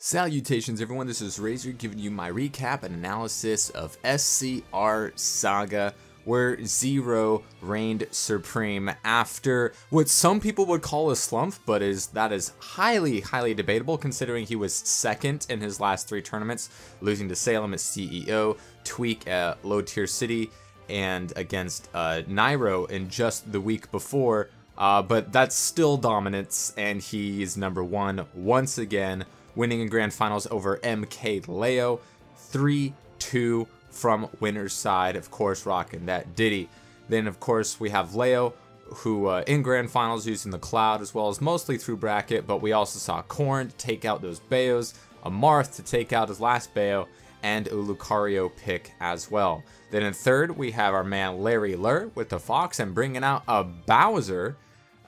Salutations everyone, this is Razor giving you my recap and analysis of SCR Saga, where Zero reigned supreme after what some people would call a slump, but that is highly debatable considering he was second in his last 3 tournaments, losing to Salem as CEO, Tweak at Low Tier City, and against Nairo in just the week before, but that's still dominance, and he's #1 once again, winning in grand finals over MK Leo, 3-2 from winner's side, of course rocking that Diddy. Then of course we have Leo, who in grand finals using the Cloud as well as mostly through bracket, but we also saw Korn to take out those Bayos, a Marth to take out his last Bayo, and a Lucario pick as well. Then in third we have our man Larry Lur with the Fox and bringing out a Bowser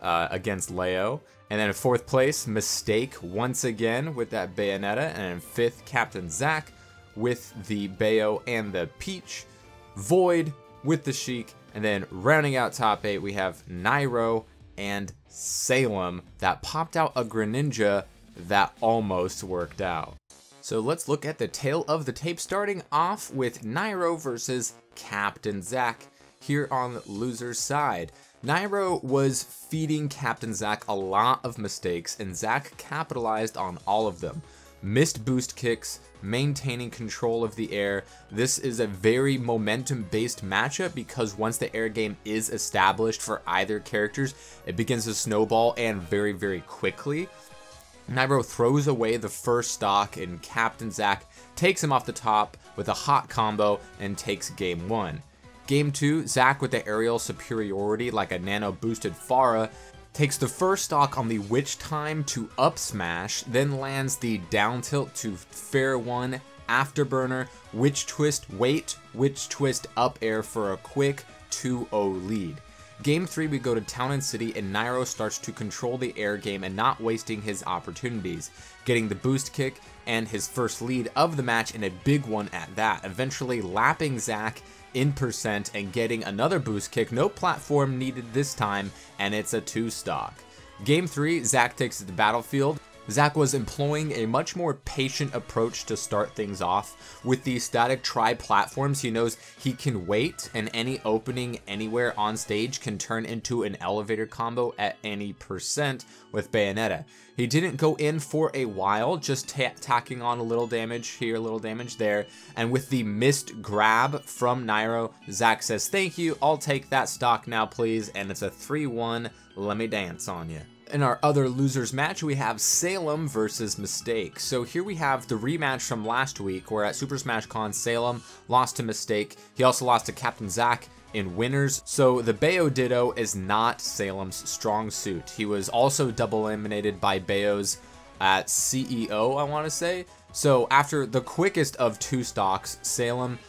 against Leo. And then in 4th place, Mistake once again with that Bayonetta. And in 5th, Captain Zack with the Bayo and the Peach. Void with the Sheik. And then rounding out top 8, we have Nairo and Salem that popped out a Greninja that almost worked out. So let's look at the tail of the tape, starting off with Nairo versus Captain Zack here on the loser's side. Nairo was feeding Captain Zack a lot of mistakes, and Zack capitalized on all of them. Missed boost kicks, maintaining control of the air. This is a very momentum-based matchup because once the air game is established for either characters, it begins to snowball and very quickly. Nairo throws away the first stock, and Captain Zack takes him off the top with a hot combo and takes game 1. Game 2, Zack with the aerial superiority like a nano boosted Pharah takes the first stock on the Witch Time to up smash, then lands the down tilt to fair 1 afterburner, Witch Twist wait, Witch Twist up air for a quick 2-0 lead. Game 3 we go to Town and City, and Nairo starts to control the air game and not wasting his opportunities, getting the boost kick and his first lead of the match, and a big one at that, eventually lapping Zack in percent and getting another boost kick. No platform needed this time, and it's a 2 stock. Game 3, Zack takes to the battlefield. Zack was employing a much more patient approach to start things off. With the static tri-platforms, he knows he can wait, and any opening anywhere on stage can turn into an elevator combo at any percent with Bayonetta. He didn't go in for a while, just tacking on a little damage here, a little damage there, and with the missed grab from Nairo, Zack says, "Thank you, I'll take that stock now please," and it's a 3-1, let me dance on you. In our other losers match, we have Salem versus Mistake. So here we have the rematch from last week, where at Super Smash Con, Salem lost to Mistake. He also lost to Captain Zack in winners. So the Bayo Ditto is not Salem's strong suit. He was also double eliminated by Bayos at CEO, I want to say. So after the quickest of 2 stocks, Salem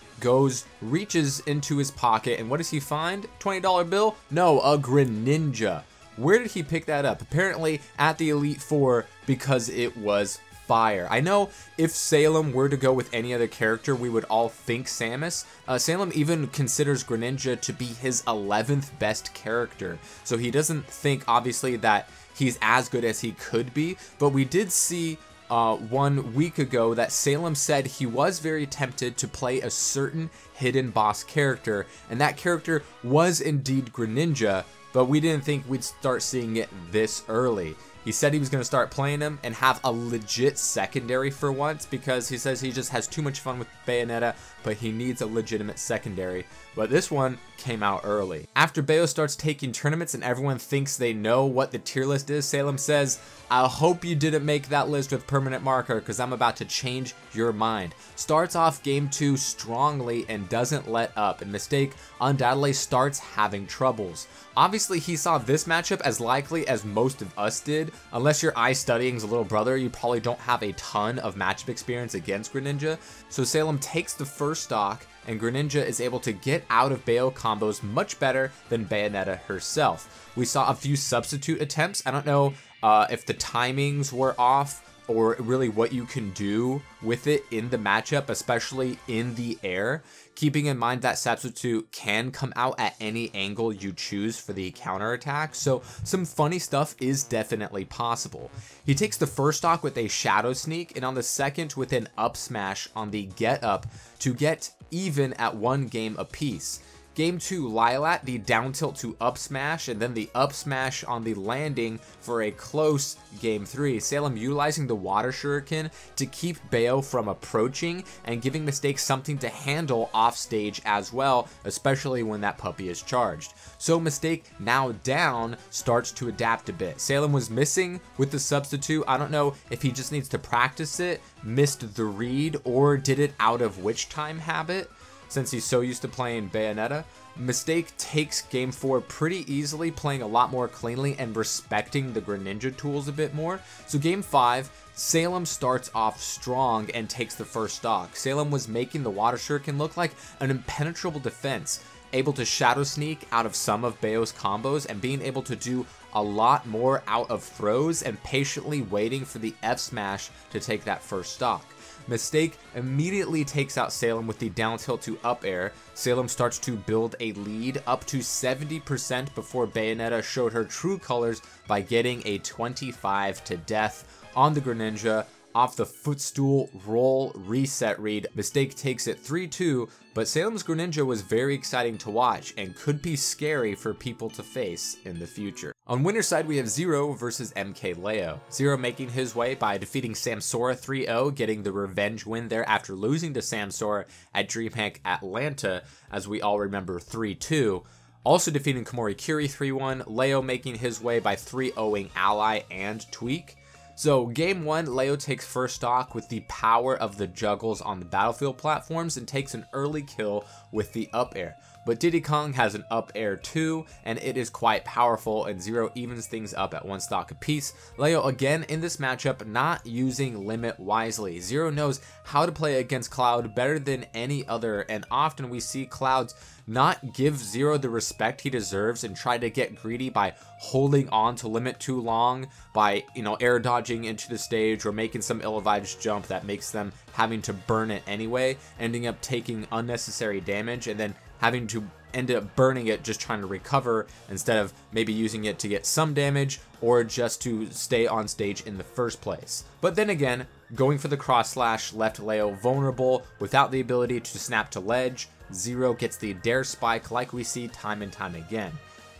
reaches into his pocket, and what does he find? $20 bill? No, a Greninja. Where did he pick that up? Apparently at the Elite Four, because it was fire. I know if Salem were to go with any other character, we would all think Samus. Salem even considers Greninja to be his 11th best character. So he doesn't think, obviously, that he's as good as he could be. But we did see 1 week ago that Salem said he was very tempted to play a certain hidden boss character. And that character was indeed Greninja. But we didn't think we'd start seeing it this early. He said he was going to start playing him and have a legit secondary for once, because he says he just has too much fun with Bayonetta, but he needs a legitimate secondary. But this one came out early. After Bayo starts taking tournaments and everyone thinks they know what the tier list is, Salem says, "I hope you didn't make that list with permanent marker, because I'm about to change your mind." Starts off game 2 strongly and doesn't let up, and Mistake undoubtedly starts having troubles. Obviously, he saw this matchup as likely as most of us did. Unless you're ice studying's little brother, you probably don't have a ton of matchup experience against Greninja. So Salem takes the first stock, and Greninja is able to get out of Bayo combos much better than Bayonetta herself. We saw a few substitute attempts. I don't know if the timings were off or really what you can do with it in the matchup, especially in the air. Keeping in mind that substitute can come out at any angle you choose for the counterattack, so some funny stuff is definitely possible. He takes the first stock with a shadow sneak, and on the second with an up smash on the get up to get even at 1 game apiece. Game 2, Lilat, the down tilt to up smash, and then the up smash on the landing for a close Game 3. Salem utilizing the water shuriken to keep Bayo from approaching and giving Mistake something to handle off stage as well, especially when that puppy is charged. So Mistake, now down, starts to adapt a bit. Salem was missing with the substitute. I don't know if he just needs to practice it, missed the read, or did it out of witch time habit, since he's so used to playing Bayonetta. Mistake takes Game 4 pretty easily, playing a lot more cleanly and respecting the Greninja tools a bit more. So Game 5, Salem starts off strong and takes the first stock. Salem was making the Water Shuriken look like an impenetrable defense, able to shadow sneak out of some of Bayo's combos and being able to do a lot more out of throws and patiently waiting for the F smash to take that first stock. Mistake immediately takes out Salem with the down tilt to up air. Salem starts to build a lead up to 70% before Bayonetta showed her true colors by getting a 25 to death on the Greninja. Off the footstool roll reset read, Mistake takes it 3-2, but Salem's Greninja was very exciting to watch and could be scary for people to face in the future. On winner's side, we have Zero versus MKLeo. Zero making his way by defeating Samsora 3-0, getting the revenge win there after losing to Samsora at DreamHack Atlanta, as we all remember 3-2. Also defeating Komori Curie 3-1, Leo making his way by 3-0ing Ally and Tweak. So Game 1, Leo takes first stock with the power of the juggles on the battlefield platforms and takes an early kill with the up air. But Diddy Kong has an up air too, and it is quite powerful, and Zero evens things up at 1 stock apiece. Leo again in this matchup not using limit wisely. Zero knows how to play against Cloud better than any other, and often we see Clouds not give Zero the respect he deserves and try to get greedy by holding on to limit too long, by, air dodging into the stage or making some ill-advised jump that makes them having to burn it anyway, ending up taking unnecessary damage and then having to end up burning it just trying to recover instead of maybe using it to get some damage or just to stay on stage in the first place. But then again, going for the cross slash left Leo vulnerable without the ability to snap to ledge. Zero gets the dare spike like we see time and time again.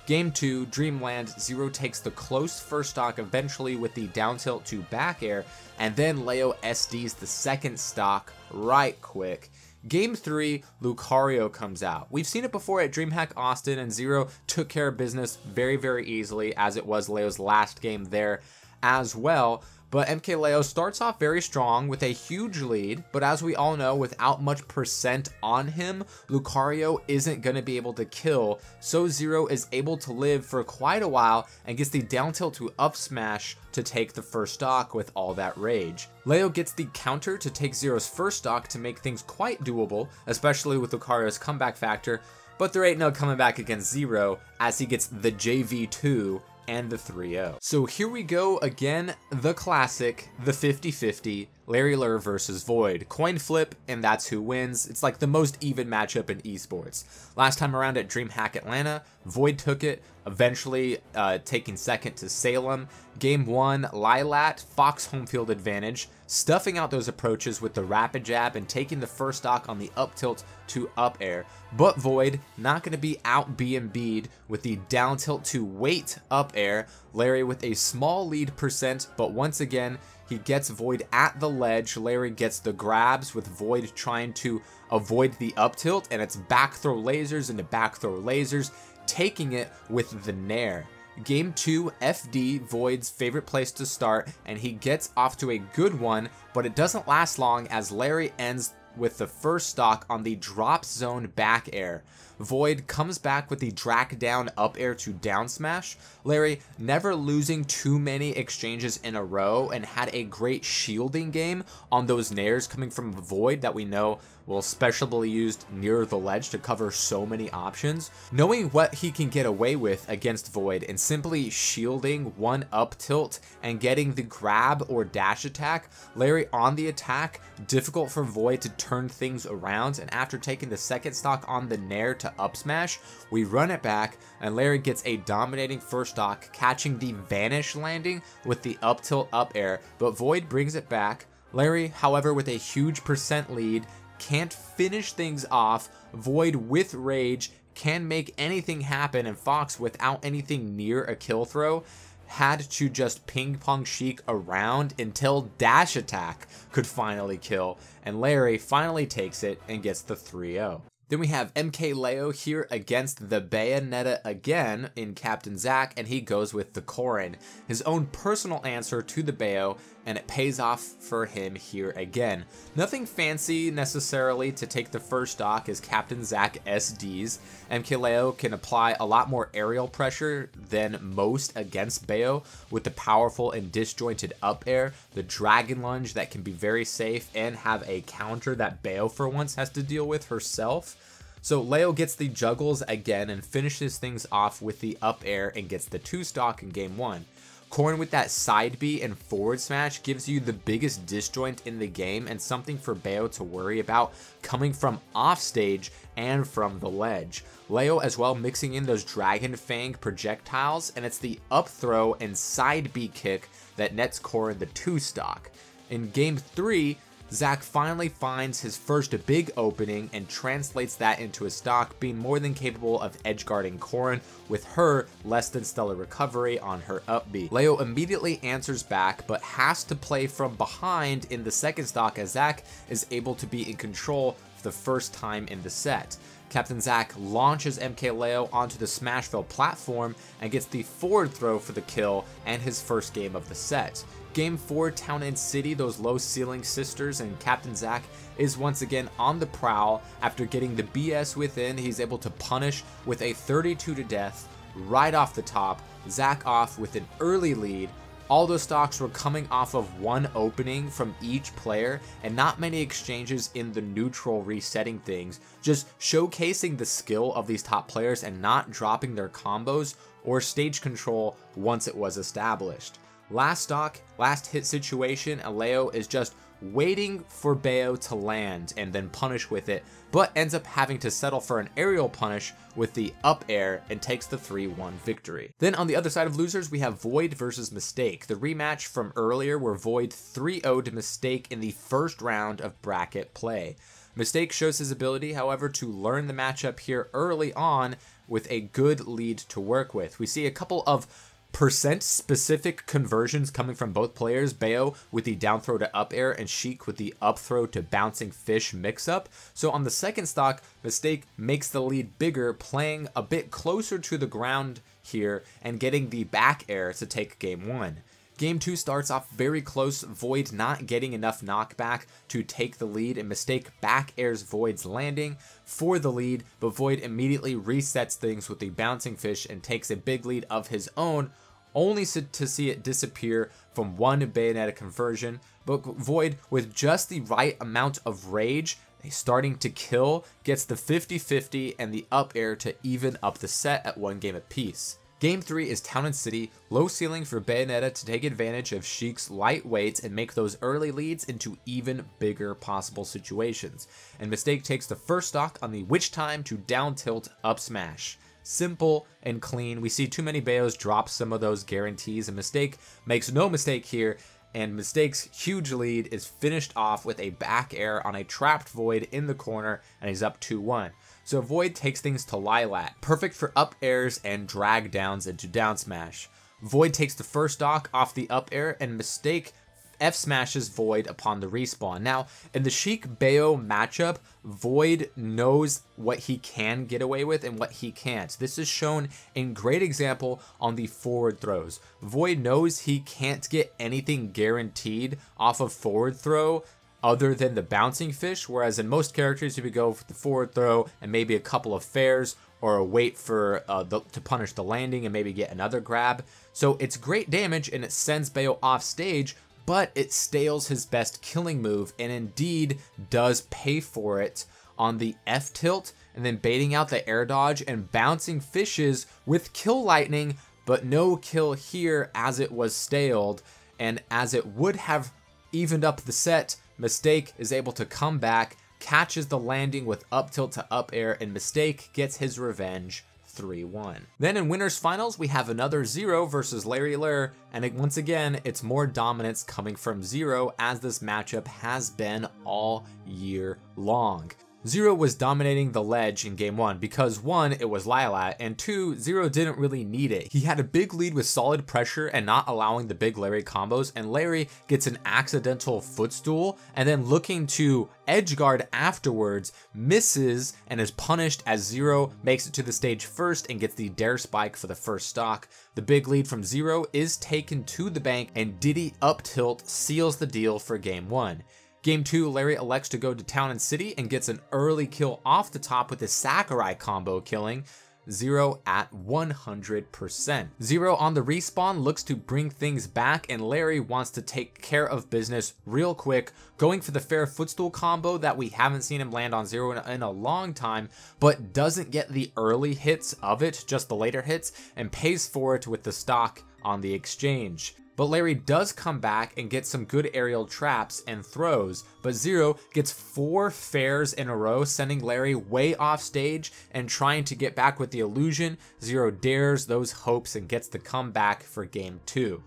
Game 2, Dreamland, Zero takes the close first stock eventually with the down tilt to back air, and then Leo SDs the second stock right quick. Game 3, Lucario comes out. We've seen it before at DreamHack Austin, and Zero took care of business very, very easily, as it was Leo's last game there as well. But MKLeo starts off very strong with a huge lead, but as we all know, without much percent on him, Lucario isn't going to be able to kill, so Zero is able to live for quite a while and gets the down tilt to up smash to take the first stock with all that rage. Leo gets the counter to take Zero's first stock to make things quite doable, especially with Lucario's comeback factor, but there ain't no coming back against Zero as he gets the JV2 and the 3-0. So here we go again, the classic, the 50-50, Larry Lurr versus Void. Coin flip, and that's who wins. It's like the most even matchup in esports. Last time around at DreamHack Atlanta, Void took it, eventually taking second to Salem. Game 1, Lilat, Fox home field advantage, stuffing out those approaches with the rapid jab and taking the first stock on the up tilt to up air. But Void not going to be out BMB'd with the down tilt to wait up air. Larry with a small lead percent, but once again, he gets Void at the ledge. Larry gets the grabs with Void trying to avoid the up tilt, and it's back throw lasers into back throw lasers, taking it with the Nair. Game 2, FD, Void's favorite place to start, and he gets off to a good one, but it doesn't last long as Larry ends with the first stock on the drop zone back air. Void comes back with the drag down up air to down smash. Larry never losing too many exchanges in a row and had a great shielding game on those nairs coming from Void that we know will especially be used near the ledge to cover so many options. Knowing what he can get away with against Void and simply shielding one up tilt and getting the grab or dash attack, Larry on the attack, difficult for Void to turn things around, and after taking the second stock on the nair to up smash, we run it back and Larry gets a dominating first stock, catching the vanish landing with the up tilt up air, but Void brings it back. Larry, however, with a huge percent lead, can't finish things off. Void with rage can make anything happen, and Fox, without anything near a kill throw, had to just ping pong Sheik around until dash attack could finally kill, and Larry finally takes it and gets the 3-0. Then we have MKLeo here against the Bayonetta again in Captain Zack, and he goes with the Corrin, his own personal answer to the Bayo, and it pays off for him here again. Nothing fancy necessarily to take the first stock as Captain Zack SDs. MKLeo can apply a lot more aerial pressure than most against Bayo with the powerful and disjointed up air, the dragon lunge that can be very safe and have a counter that Bayo for once has to deal with herself. So Leo gets the juggles again and finishes things off with the up air and gets the 2 stock in game 1. Corrin with that side B and forward smash gives you the biggest disjoint in the game and something for Bayo to worry about coming from off stage and from the ledge. Leo as well mixing in those Dragon Fang projectiles, and it's the up throw and side B kick that nets Corrin the 2 stock. In game 3, Zack finally finds his first big opening and translates that into a stock, being more than capable of edgeguarding Corrin with her less than stellar recovery on her up B. Leo immediately answers back, but has to play from behind in the second stock as Zack is able to be in control for the first time in the set. Captain Zack launches MKLeo onto the Smashville platform and gets the forward throw for the kill and his first game of the set. Game 4, Town and City, those low ceiling sisters, and Captain Zack is once again on the prowl. After getting the BS within, he's able to punish with a 32 to death right off the top. Zack off with an early lead. All those stocks were coming off of one opening from each player and not many exchanges in the neutral resetting things, just showcasing the skill of these top players and not dropping their combos or stage control once it was established. Last stock, last hit situation, Leo is just waiting for Bayo to land and then punish with it, but ends up having to settle for an aerial punish with the up air and takes the 3-1 victory. Then on the other side of losers, we have Void versus Mistake, the rematch from earlier where Void 3-0'd Mistake in the first round of bracket play. Mistake shows his ability, however, to learn the matchup here early on with a good lead to work with. We see a couple of percent specific conversions coming from both players, Bayo with the down throw to up air and Sheik with the up throw to bouncing fish mix up. So on the second stock, Mistake makes the lead bigger, playing a bit closer to the ground here and getting the back air to take game 1. Game 2 starts off very close, Void not getting enough knockback to take the lead, and Mistake back airs Void's landing for the lead, but Void immediately resets things with the bouncing fish and takes a big lead of his own, only to see it disappear from one Bayonetta conversion. But Void, with just the right amount of rage, starting to kill, gets the 50-50 and the up air to even up the set at 1 game apiece. Game 3 is Town and City, low ceiling for Bayonetta to take advantage of Sheik's light weights and make those early leads into even bigger possible situations. And Mistake takes the first stock on the Witch Time to down tilt up smash. Simple and clean. We see too many Bayos drop some of those guarantees, and Mistake makes no mistake here, and Mistake's huge lead is finished off with a back air on a trapped Void in the corner, and he's up 2-1. So Void takes things to Lilat, perfect for up airs and drag downs into down smash. Void takes the first stock off the up air, and Mistake F smashes Void upon the respawn. Now, in the Sheik Bayo matchup, Void knows what he can get away with and what he can't. This is shown in great example on the forward throws. Void knows he can't get anything guaranteed off of forward throw other than the bouncing fish, whereas in most characters you would go for the forward throw and maybe a couple of fairs, or a wait for to punish the landing and maybe get another grab. So it's great damage and it sends Bayo off stage, but it stales his best killing move and indeed does pay for it on the F tilt, and then baiting out the air dodge and bouncing fishes with kill lightning, but no kill here as it was staled. And as it would have evened up the set, Mistake is able to come back, catches the landing with up tilt to up air, and Mistake gets his revenge 3-1. Then in winners finals, we have another Zero versus Larry Lair, and once again, it's more dominance coming from Zero, as this matchup has been all year long. Zero was dominating the ledge in game 1 because 1, it was Lylat, and 2, Zero didn't really need it. He had a big lead with solid pressure and not allowing the big Larry combos, and Larry gets an accidental footstool and then looking to edge guard afterwards, misses and is punished as Zero makes it to the stage first and gets the dare spike for the first stock. The big lead from Zero is taken to the bank, and Diddy up tilt seals the deal for game 1. Game 2, Larry elects to go to Town and City and gets an early kill off the top with his Sakurai combo, killing Zero at 100%. Zero on the respawn looks to bring things back, and Larry wants to take care of business real quick, going for the fair footstool combo that we haven't seen him land on Zero in a long time, but doesn't get the early hits of it, just the later hits, and pays for it with the stock on the exchange. But Larry does come back and get some good aerial traps and throws, but Zero gets 4 fairs in a row, sending Larry way off stage, and trying to get back with the illusion, Zero dares those hopes and gets the comeback for game 2.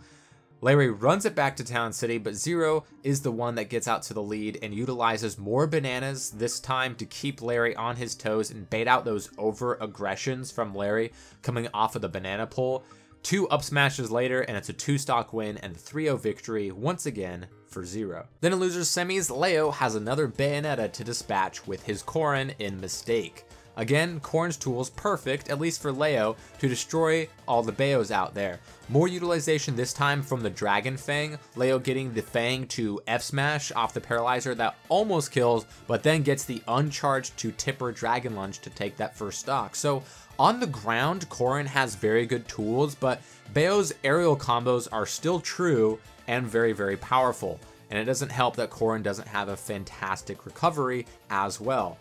Larry runs it back to Town City, but Zero is the one that gets out to the lead and utilizes more bananas this time to keep Larry on his toes and bait out those over aggressions from Larry coming off of the banana pole. 2 up smashes later, and it's a 2-stock win and a 3-0 victory once again for Zero. Then in losers semis, Leo has another Bayonetta to dispatch with his Corrin in Mistake. Again, Corrin's tools perfect, at least for Leo, to destroy all the Bayos out there. More utilization this time from the Dragon Fang, Leo getting the Fang to F-Smash off the Paralyzer that almost kills, but then gets the uncharged to Tipper Dragon Lunge to take that first stock. So on the ground, Corrin has very good tools, but Bayo's aerial combos are still true and very, very powerful. And it doesn't help that Corrin doesn't have a fantastic recovery as well.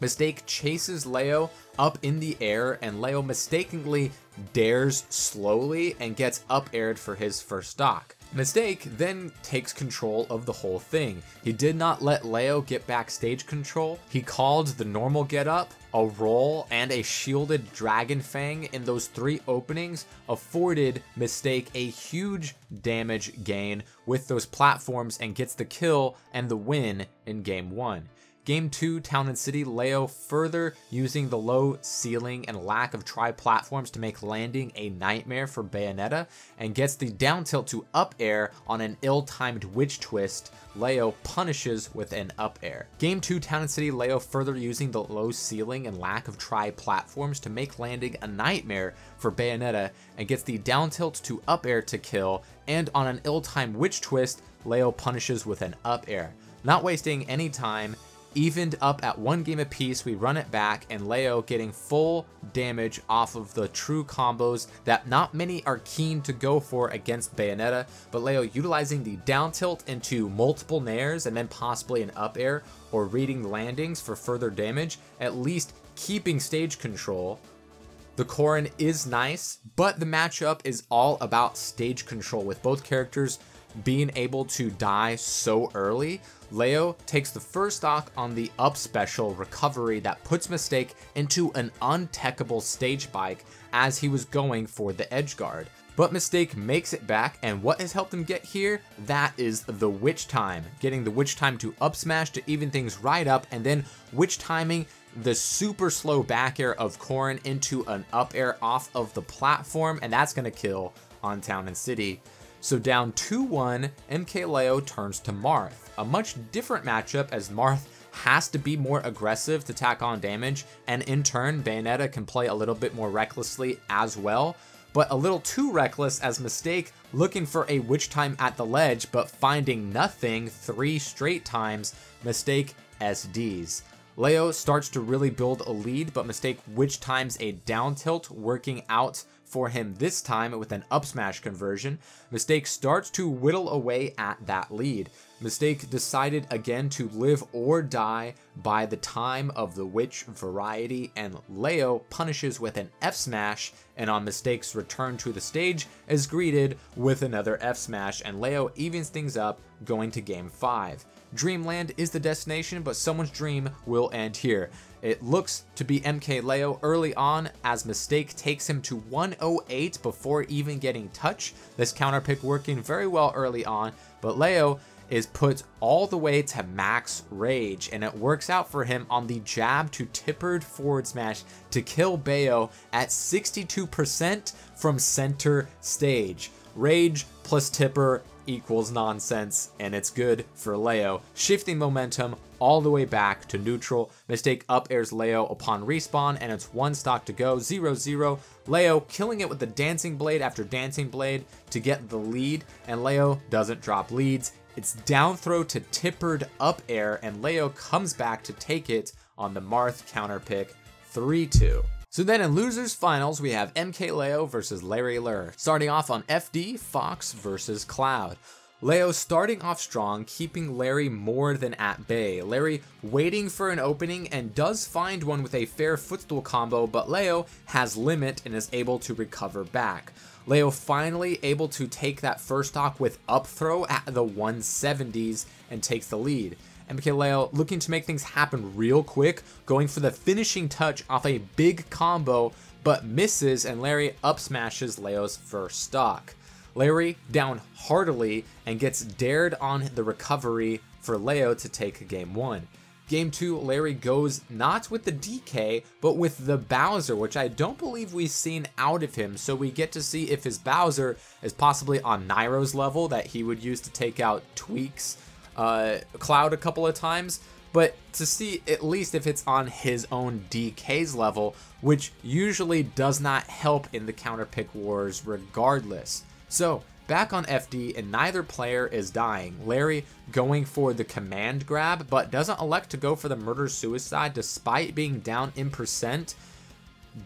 Mistake chases Leo up in the air, and Leo mistakenly dares slowly and gets up aired for his first stock. Mistake then takes control of the whole thing. He did not let Leo get back stage control. He called the normal get up, a roll, and a shielded Dragon Fang in those 3 openings, afforded Mistake a huge damage gain with those platforms and gets the kill and the win in game 1. Game 2, Town and City, Leo further using the low ceiling and lack of tri-platforms to make landing a nightmare for Bayonetta, and gets the down tilt to up air on an ill-timed witch twist. Leo punishes with an up air. Game 2, Town and City, Leo further using the low ceiling and lack of tri-platforms to make landing a nightmare for Bayonetta, and gets the down tilt to up air to kill, and on an ill-timed witch twist, Leo punishes with an up air. Not wasting any time, evened up at 1 game apiece, we run it back, and Leo getting full damage off of the true combos that not many are keen to go for against Bayonetta, but Leo utilizing the down tilt into multiple nairs and then possibly an up air or reading landings for further damage, at least keeping stage control. The Corrin is nice, but the matchup is all about stage control, with both characters being able to die so early. Leo takes the first stock on the up special recovery that puts Mistake into an untechable stage bike as he was going for the edge guard. But Mistake makes it back, and what has helped him get here? That is the witch time. Getting the witch time to up smash to even things right up, and then witch timing the super slow back air of Corrin into an up air off of the platform, and that's going to kill on Town and City. So down 2-1, MK Leo turns to Marth. A much different matchup, as Marth has to be more aggressive to tack on damage, and in turn Bayonetta can play a little bit more recklessly as well. but a little too reckless as Mistake looking for a witch time at the ledge, but finding nothing 3 straight times. Mistake SDs. Leo starts to really build a lead, but Mistake witch times a down tilt, working out for him this time with an up smash conversion. Mistake starts to whittle away at that lead. Mistake decided again to live or die by the time of the witch variety, and Leo punishes with an F smash, and on Mistake's return to the stage is greeted with another F smash, and Leo evens things up going to game 5. Dreamland is the destination, but someone's dream will end here. It looks to be MK Leo early on as Mistake takes him to 108 before even getting touch. This counter pick working very well early on, but Leo is put all the way to max rage, and it works out for him on the jab to tippered forward smash to kill Bayo at 62% from center stage. Rage plus tipper equals nonsense, and it's good for Leo, shifting momentum all the way back to neutral. Mistake up airs Leo upon respawn, and it's 1 stock to go, 0-0. Leo killing it with the Dancing Blade after Dancing Blade to get the lead, and Leo doesn't drop leads. It's down throw to tippered up air, and Leo comes back to take it on the Marth counter pick, 3-2. So then in losers finals, we have MK Leo versus Larry Lur. Starting off on FD, Fox versus Cloud. Leo starting off strong, keeping Larry more than at bay. Larry waiting for an opening and does find one with a fair footstool combo, but Leo has limit and is able to recover back. Leo finally able to take that first stock with up throw at the 170s and takes the lead. MK Leo looking to make things happen real quick, going for the finishing touch off a big combo, but misses, and Larry up smashes Leo's first stock. Larry down heartily and gets dared on the recovery for Leo to take game 1. Game 2, Larry goes not with the DK, but with the Bowser, which I don't believe we've seen out of him, so we get to see if his Bowser is possibly on Nairo's level that he would use to take out Tweak's Cloud a couple of times, but to see at least if it's on his own DK's level, which usually does not help in the counter pick wars regardless. So back on FD, and neither player is dying. Larry going for the command grab, but doesn't elect to go for the murder-suicide despite being down in percent.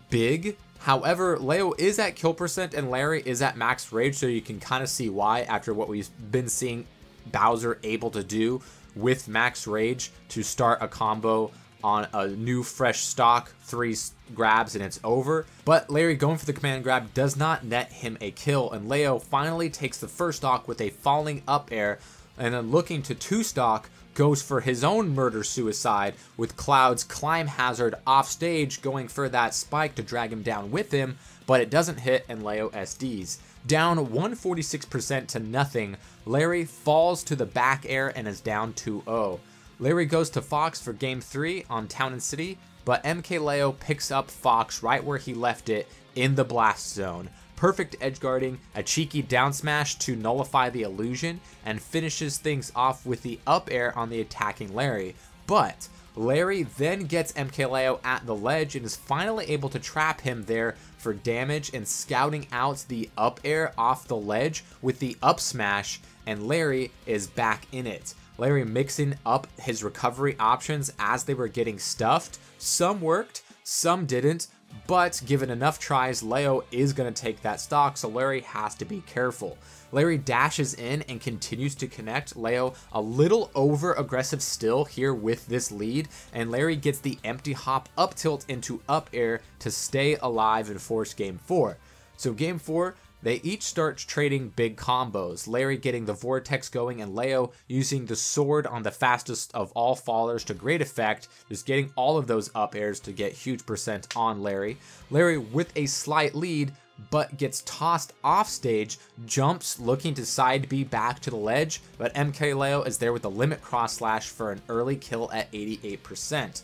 Big. However, Leo is at kill percent and Larry is at max rage, so you can kind of see why after what we've been seeing Bowser able to do with max rage to start a combo on a new fresh stock, 3 grabs and it's over. But Larry going for the command grab does not net him a kill, and Leo finally takes the first stock with a falling up air, and then looking to 2 stock goes for his own murder suicide with Cloud's climb hazard off stage, going for that spike to drag him down with him, but it doesn't hit and Leo SDs. Down 146% to nothing, Larry falls to the back air and is down 2-0. Larry goes to Fox for game 3 on Town and City, but MK Leo picks up Fox right where he left it in the blast zone. Perfect edge guarding, a cheeky down smash to nullify the illusion, and finishes things off with the up air on the attacking Larry. But Larry then gets MK Leo at the ledge and is finally able to trap him there for damage, and scouting out the up air off the ledge with the up smash, and Larry is back in it. Larry mixing up his recovery options as they were getting stuffed. Some worked, some didn't, but given enough tries, Leo is going to take that stock, so Larry has to be careful. Larry dashes in and continues to connect. Leo a little over aggressive still here with this lead, and Larry gets the empty hop up tilt into up air to stay alive and force game 4. So game 4, they each start trading big combos. Larry getting the vortex going and Leo using the sword on the fastest of all fallers to great effect, just getting all of those up airs to get huge percent on Larry. Larry with a slight lead, but gets tossed off stage, jumps looking to side B back to the ledge, but MK Leo is there with the limit cross slash for an early kill at 88%.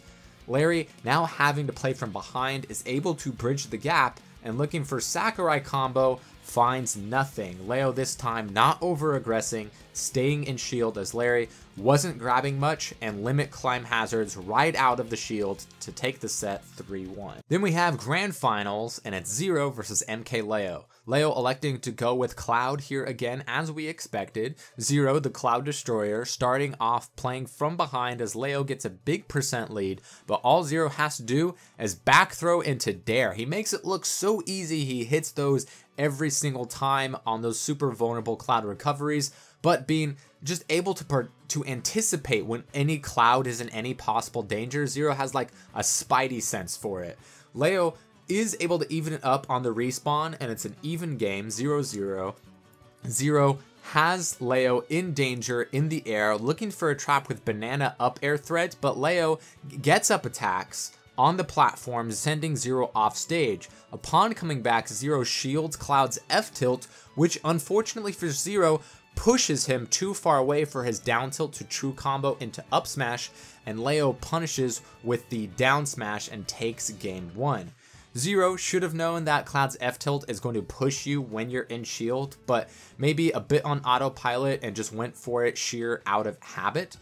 Larry, now having to play from behind, is able to bridge the gap and looking for Sakurai combo, finds nothing. Leo this time not over aggressing, staying in shield as Larry wasn't grabbing much, and limit climb hazards right out of the shield to take the set 3-1. Then we have Grand Finals, and it's Zero versus MK Leo. Leo electing to go with Cloud here again as we expected. Zero, the Cloud Destroyer, starting off playing from behind as Leo gets a big percent lead, but all Zero has to do is back throw into Dare. He makes it look so easy. He hits those every single time on those super vulnerable Cloud recoveries, but being just able to anticipate when any Cloud is in any possible danger, Zero has like a spidey sense for it. Leo is able to even it up on the respawn, and it's an even game, 0-0. Zero has Leo in danger in the air, looking for a trap with banana up air threat, but Leo gets up attacks on the platform, sending Zero off stage. Upon coming back, Zero shields Cloud's F tilt, which unfortunately for Zero pushes him too far away for his down tilt to true combo into up smash, and Leo punishes with the down smash and takes game 1. Zero should have known that Cloud's F tilt is going to push you when you're in shield, but maybe a bit on autopilot and just went for it sheer out of habit.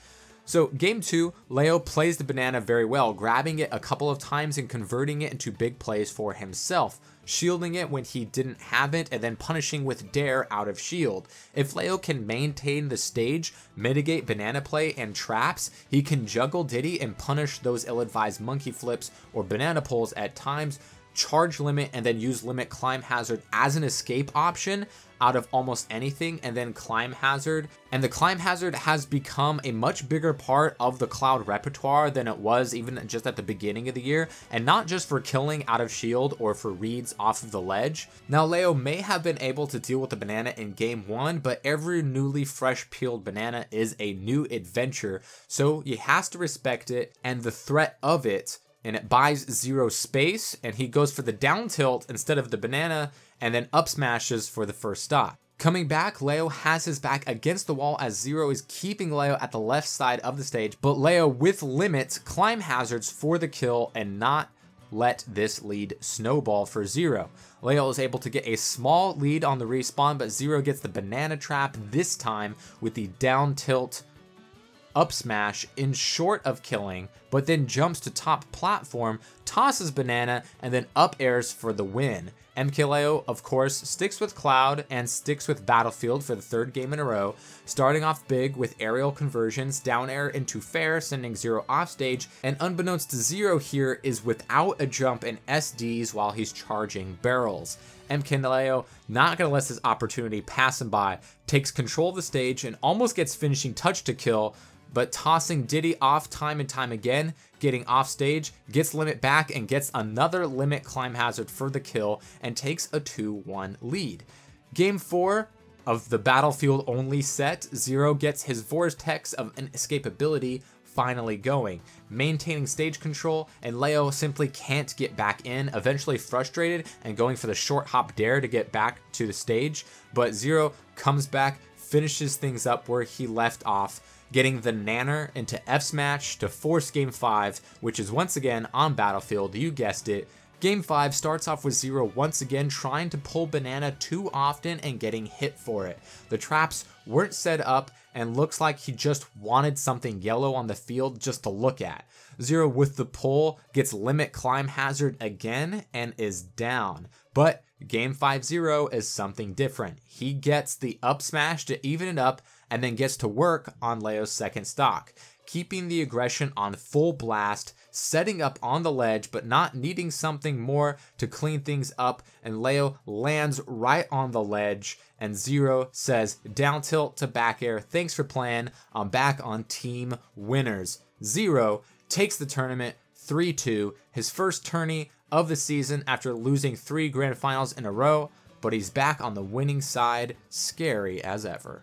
So game 2, Leo plays the banana very well, grabbing it a couple of times and converting it into big plays for himself, shielding it when he didn't have it, and then punishing with Dare out of shield. If Leo can maintain the stage, mitigate banana play and traps, he can juggle Diddy and punish those ill-advised monkey flips or banana pulls at times, charge limit, and then use limit climb hazard as an escape option out of almost anything, and then climb hazard. And the climb hazard has become a much bigger part of the Cloud repertoire than it was even just at the beginning of the year, and not just for killing out of shield or for reads off of the ledge. Now Leo may have been able to deal with the banana in game 1, but every newly fresh peeled banana is a new adventure, so he has to respect it and the threat of it, and it buys Zero space, and he goes for the down tilt instead of the banana, and then up smashes for the first stock. Coming back, Leo has his back against the wall as Zero is keeping Leo at the left side of the stage, but Leo with limits climb hazards for the kill and not let this lead snowball for Zero. Leo is able to get a small lead on the respawn, but Zero gets the banana trap this time with the down tilt up smash in short of killing, but then jumps to top platform, tosses banana, and then up airs for the win. MKLeo, of course, sticks with Cloud and sticks with Battlefield for the 3rd game in a row, starting off big with aerial conversions, down air into fair, sending Zero off stage, and unbeknownst to Zero here is without a jump and SDs while he's charging barrels. MKLeo not going to let this opportunity pass him by, takes control of the stage and almost gets finishing touch to kill, but tossing Diddy off time and time again, getting off stage, gets limit back and gets another limit climb hazard for the kill and takes a 2-1 lead. Game 4 of the Battlefield only set, Zero gets his vortex of escapability finally going, maintaining stage control, and Leo simply can't get back in, eventually frustrated and going for the short hop dare to get back to the stage, but Zero comes back, finishes things up where he left off, getting the nanner into F smash to force game 5, which is once again on Battlefield, you guessed it. Game 5 starts off with Zero once again trying to pull banana too often and getting hit for it. The traps weren't set up and looks like he just wanted something yellow on the field just to look at. Zero with the pull gets limit climb hazard again and is down. But game 5-0 is something different. He gets the up smash to even it up and then gets to work on Leo's second stock, keeping the aggression on full blast, setting up on the ledge, but not needing something more to clean things up, and Leo lands right on the ledge, and Zero says, down tilt to back air, thanks for playing, I'm back on team winners. Zero takes the tournament 3-2, his first tourney of the season after losing 3 grand finals in a row, but he's back on the winning side, scary as ever.